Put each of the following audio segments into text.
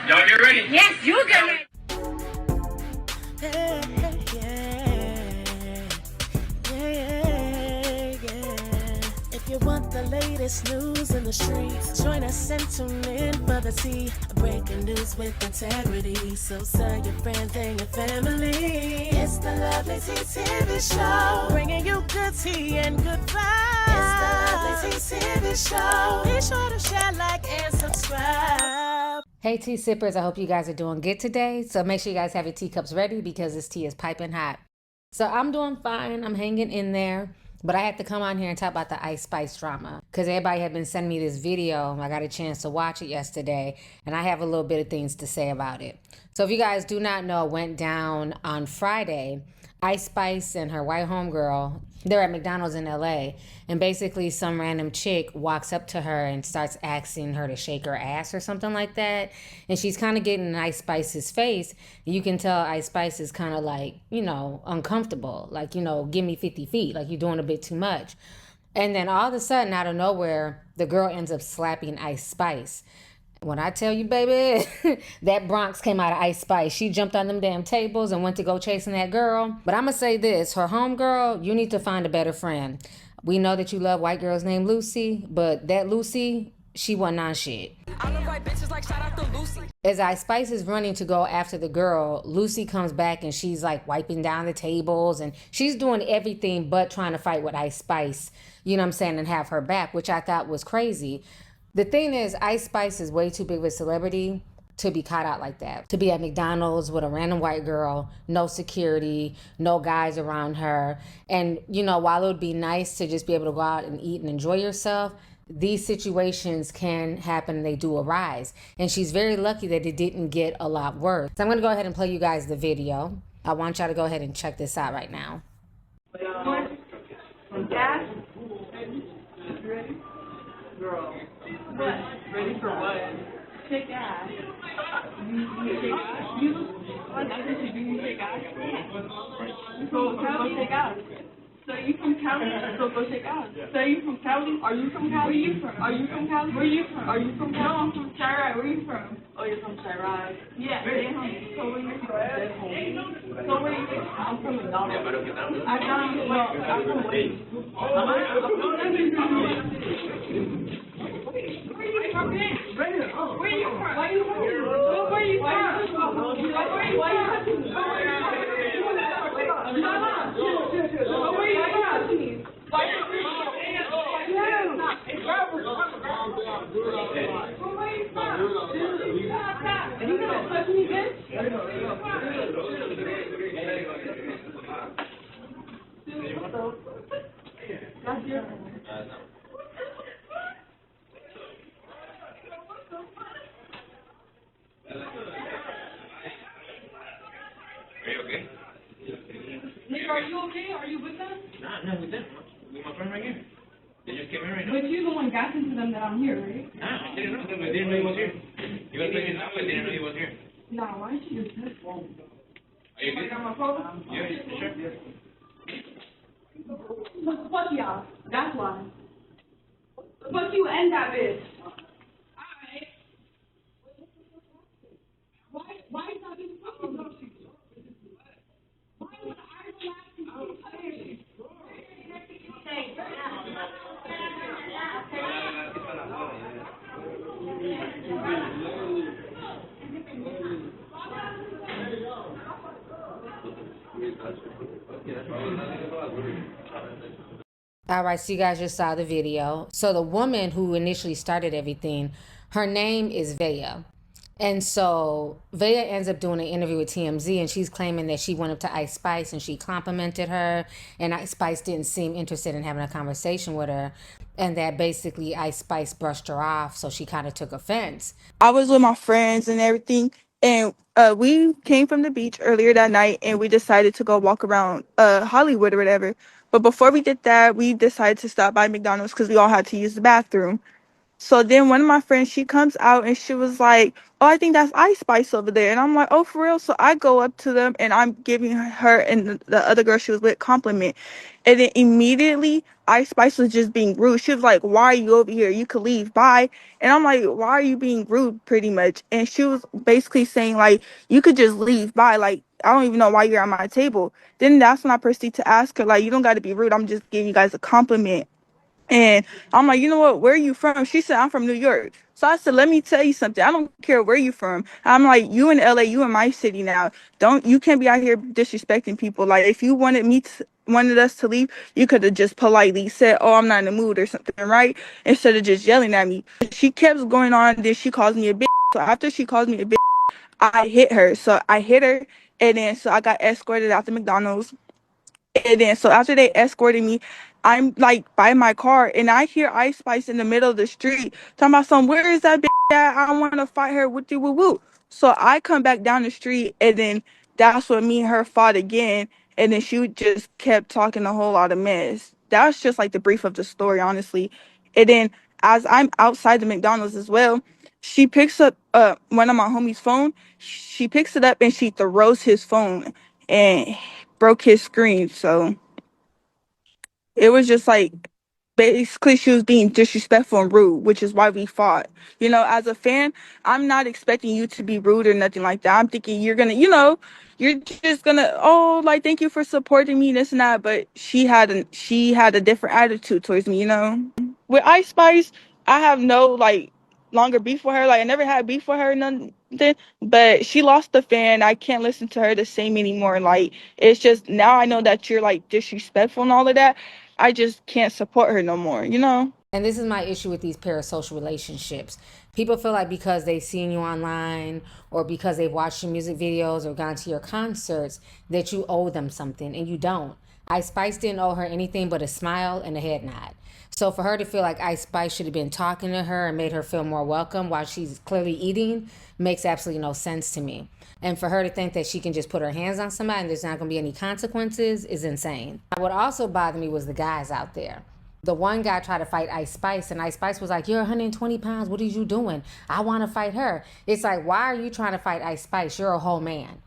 Y'all get ready? Yes, you get ready. If you want the latest news in the streets, join us and tune in for the tea. Breaking news with integrity. So tell your friends and your family. It's the Lovely Tea TV show, bringing you good tea and good vibes. It's the Lovely Tea TV show. Be sure to share, like, and subscribe. Hey tea sippers, I hope you guys are doing good today. So make sure you guys have your teacups ready because this tea is piping hot. So I'm doing fine, I'm hanging in there. But I had to come on here and talk about the Ice Spice drama because everybody had been sending me this video. I got a chance to watch it yesterday and I have a little bit of things to say about it. So if you guys do not know, it went down on Friday. Ice Spice and her white homegirl, they're at McDonald's in LA, and basically some random chick walks up to her and starts asking her to shake her ass or something like that. And she's kind of getting in Ice Spice's face. You can tell Ice Spice is kind of like, uncomfortable. Like, give me 50 feet. Like, you're doing a bit too much. And then all of a sudden, out of nowhere, the girl ends up slapping Ice Spice. When I tell you, baby, that Bronx came out of Ice Spice. She jumped on them damn tables and went to go chasing that girl. But I'm going to say this. Her homegirl, you need to find a better friend. We know that you love white girls named Lucy, but that Lucy, she wasn't on shit. I love white bitches like shout out to Lucy. As Ice Spice is running to go after the girl, Lucy comes back and she's like wiping down the tables and she's doing everything but trying to fight with Ice Spice, you know what I'm saying, and have her back, which I thought was crazy. The thing is, Ice Spice is way too big of a celebrity to be caught out like that. To be at McDonald's with a random white girl, no security, no guys around her. And, while it would be nice to just be able to go out and eat and enjoy yourself, these situations can happen and they do arise. And she's very lucky that it didn't get a lot worse. So I'm going to go ahead and play you guys the video. I want y'all to go ahead and check this out right now. Gas? Ready? Girl. What? Ready for what? Shake ass. You shake ass? What did you do? You shake ass? So go shake ass. So you from Cali? So go shake ass. So you from Cali? Are you from Cali? Where you from? Are you from Cali? Where you from? Are you from Cali? No, I'm from Chirac. Where you from? Oh, you're from Chirac. Yeah. So where you from? So where you from? I'm from McDonald's. I'm from Wayne. Are you okay? Are you with them? Nah, I'm not with them. With my friend right here. They just came in right now. But you're the one gassing to them that I'm here, right? Nah, I didn't know. I didn't know he was here. You guys making out, I didn't know he was here. Nah, why don't you use this phone? Are you good? I got my phone? Yeah, sure. Fuck y'all. That's why. Fuck you and that bitch. Alright. Why is that bitch fucking up? Why would I relax and All right, so you guys just saw the video. So the woman who initially started everything, her name is Vea. And so Vea ends up doing an interview with TMZ and she's claiming that she went up to Ice Spice and she complimented her and Ice Spice didn't seem interested in having a conversation with her and that basically Ice Spice brushed her off, so she kind of took offense. I was with my friends and everything, and we came from the beach earlier that night and we decided to go walk around Hollywood or whatever. But before we did that, we decided to stop by McDonald's because we all had to use the bathroom. So then one of my friends, she comes out and she was like, "Oh, I think that's Ice Spice over there." And I'm like, "Oh, for real?" So I go up to them and I'm giving her and the other girl she was with compliment. And then immediately Ice Spice was just being rude. She was like, "Why are you over here? You could leave. Bye." And I'm like, "Why are you being rude?" Pretty much. And she was basically saying like, "You could just leave. Bye. Like, I don't even know why you're at my table." Then that's when I proceed to ask her, like, "You don't got to be rude. I'm just giving you guys a compliment." And I'm like, "You know what? Where are you from?" She said, "I'm from New York." So I said, "Let me tell you something. I don't care where you from." I'm like, "You in LA, you in my city now. You can't be out here disrespecting people. Like, if you wanted us to leave, you could have just politely said, 'Oh, I'm not in the mood,' or something, right? Instead of just yelling at me." She kept going on, then she calls me a bitch. So after she calls me a bitch, I hit her. So I hit her, and then so I got escorted out to McDonald's. And then so after they escorted me, I'm like by my car and I hear Ice Spice in the middle of the street talking about some, "Where is that bitch at? I want to fight her with you, woo woo." So I come back down the street and then that's when me and her fought again. And then she just kept talking a whole lot of mess. That's just like the brief of the story, honestly. And then as I'm outside the McDonald's as well, she picks up one of my homie's phone. She picks it up and she throws his phone and broke his screen. So it was just like basically she was being disrespectful and rude, which is why we fought. As a fan, I'm not expecting you to be rude or nothing like that. I'm thinking you're gonna, you're just gonna, "Oh, like, thank you for supporting me," this and that. But she had a different attitude towards me. With Ice Spice, I have no like longer beef with her. Like, I never had beef with her, nothing. But she lost the fan. I can't listen to her the same anymore. Like, it's just now I know that you're like disrespectful and all of that. I just can't support her no more. And this is my issue with these parasocial relationships. People feel like because they've seen you online or because they've watched your music videos or gone to your concerts that you owe them something, and you don't. Ice Spice didn't owe her anything but a smile and a head nod. So for her to feel like Ice Spice should have been talking to her and made her feel more welcome while she's clearly eating makes absolutely no sense to me. And for her to think that she can just put her hands on somebody and there's not going to be any consequences is insane. What also bothered me was the guys out there. The one guy tried to fight Ice Spice, and Ice Spice was like, "You're 120 pounds. What are you doing? I want to fight her." It's like, why are you trying to fight Ice Spice? You're a whole man.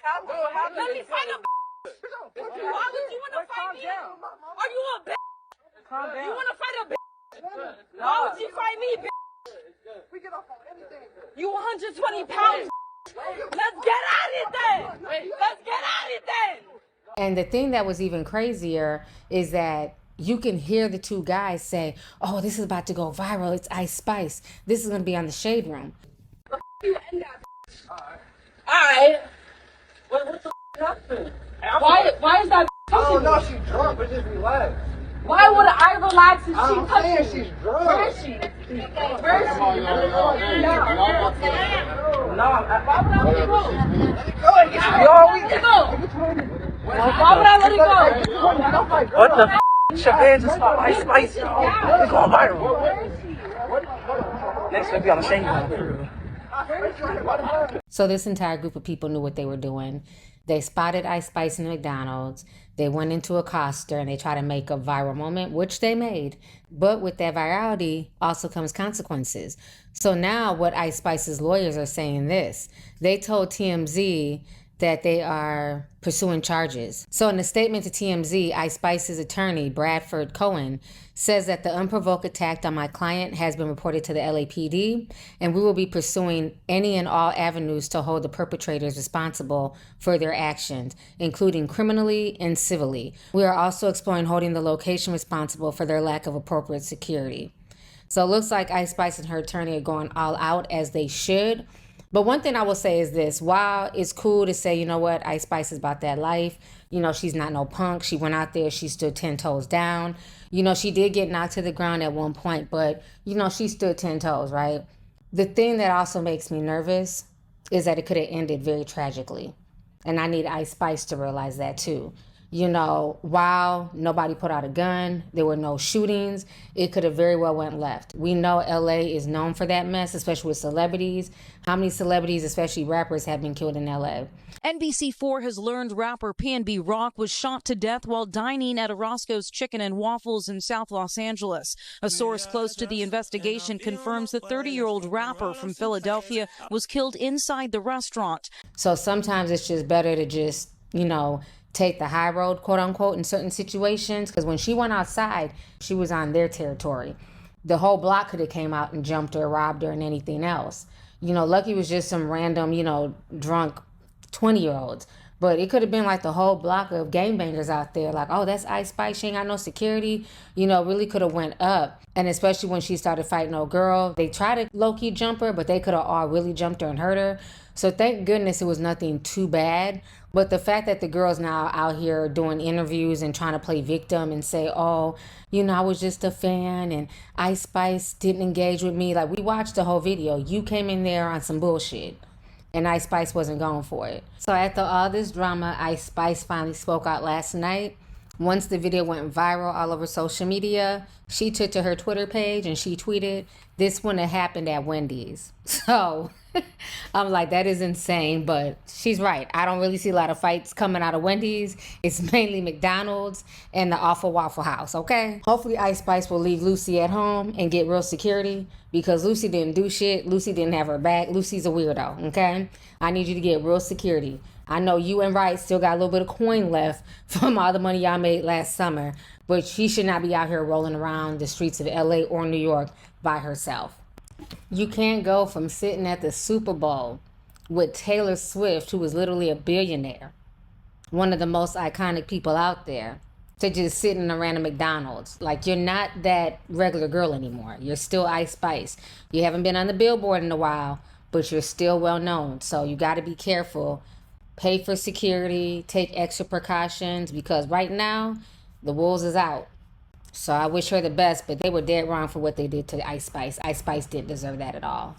Let me fight a bitch. Why would you want to fight me? Are you a bitch? Calm down. You want to fight a bitch? Why would you fight me, bitch? We get off on anything. You 120 pounds. Let's get at it then. Let's get at it then. And the thing that was even crazier is that you can hear the two guys say, "Oh, this is about to go viral. It's Ice Spice. This is going to be on the Shade Room." You end that. Alright. What the happened? Why is that touching me? Oh no, she's drunk, but just relax. Why would I relax if she I'm touching saying me? she's drunk. Where is she? Where is she? No, Why would I let it go? Let it go. Why would I let it go? What the f***? Your hands is Ice Spice, y'all. It's going viral. Next we'll be on the same. So this entire group of people knew what they were doing. They spotted Ice Spice in the McDonald's. They went into a Costa and they tried to make a viral moment, which they made. But with that virality also comes consequences. So now what Ice Spice's lawyers are saying this. They told TMZ that they are pursuing charges. So in a statement to TMZ, Ice Spice's attorney, Bradford Cohen, says that the unprovoked attack on my client has been reported to the LAPD, and we will be pursuing any and all avenues to hold the perpetrators responsible for their actions, including criminally and civilly. We are also exploring holding the location responsible for their lack of appropriate security. So it looks like Ice Spice and her attorney are going all out, as they should. But one thing I will say is this. While it's cool to say, you know what, Ice Spice is about that life. She's not no punk. She went out there. She stood 10 toes down. She did get knocked to the ground at one point, but, she stood 10 toes, right? The thing that also makes me nervous is that it could have ended very tragically. And I need Ice Spice to realize that too. You know, while nobody put out a gun, there were no shootings, it could have very well went left. We know LA is known for that mess, especially with celebrities. How many celebrities, especially rappers, have been killed in LA? NBC4 has learned rapper P&B Rock was shot to death while dining at a Roscoe's Chicken and Waffles in South Los Angeles. A source close to the investigation confirms the 30-year-old rapper from Philadelphia was killed inside the restaurant. So sometimes it's just better to just, you know, take the high road, quote unquote, in certain situations. Because when she went outside, she was on their territory. The whole block could have came out and jumped her, robbed her, and anything else. You know, lucky was just some random, you know, drunk 20-year-olds. But it could have been like the whole block of gangbangers out there. Like, oh, that's Ice Spice. She ain't got no security. You know, really could have went up. And especially when she started fighting old girl. They tried to low-key jump her, but they could have all really jumped her and hurt her. So thank goodness it was nothing too bad. But the fact that the girl's now out here doing interviews and trying to play victim and say, oh, you know, I was just a fan and Ice Spice didn't engage with me. Like, we watched the whole video. You came in there on some bullshit. And Ice Spice wasn't going for it. So after all this drama, Ice Spice finally spoke out last night. Once the video went viral all over social media, she took to her Twitter page and she tweeted, "This wouldn't have happened at Wendy's." So I'm like, that is insane, but she's right. I don't really see a lot of fights coming out of Wendy's. It's mainly McDonald's and the awful Waffle House, okay? Hopefully Ice Spice will leave Lucy at home and get real security, because Lucy didn't do shit. Lucy didn't have her back. Lucy's a weirdo, okay? I need you to get real security. I know you and Wright still got a little bit of coin left from all the money y'all made last summer, but she should not be out here rolling around the streets of LA or New York by herself. You can't go from sitting at the Super Bowl with Taylor Swift, who was literally a billionaire, one of the most iconic people out there, to just sitting in a random McDonald's. Like, you're not that regular girl anymore. You're still Ice Spice. You haven't been on the billboard in a while, but you're still well known. So you got to be careful. Pay for security, take extra precautions, because right now the wolves is out. So I wish her the best, but they were dead wrong for what they did to Ice Spice. Ice Spice didn't deserve that at all.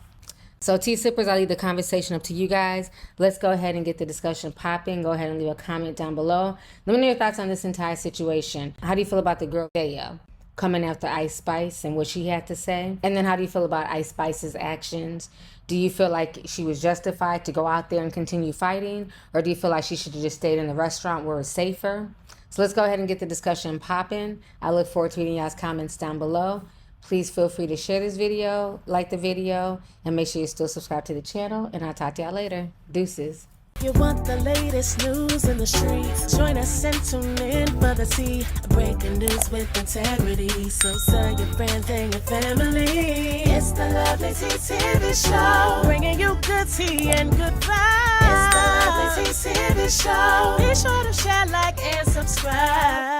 So tea sippers, I'll leave the conversation up to you guys. Let's go ahead and get the discussion popping. Go ahead and leave a comment down below. Let me know your thoughts on this entire situation. How do you feel about the girl Thea coming after Ice Spice and what she had to say? And then how do you feel about Ice Spice's actions? Do you feel like she was justified to go out there and continue fighting? Or do you feel like she should have just stayed in the restaurant where it's safer? So let's go ahead and get the discussion popping. I look forward to reading y'all's comments down below. Please feel free to share this video, like the video, and make sure you're still subscribed to the channel. And I'll talk to y'all later. Deuces. You want the latest news in the streets? Join us and tune in for the tea. Breaking news with integrity. So tell your friends and your family. It's the Lovely Tea TV show, bringing you good tea and good vibes. It's the Lovely Tea TV show. Be sure to share, like, and subscribe.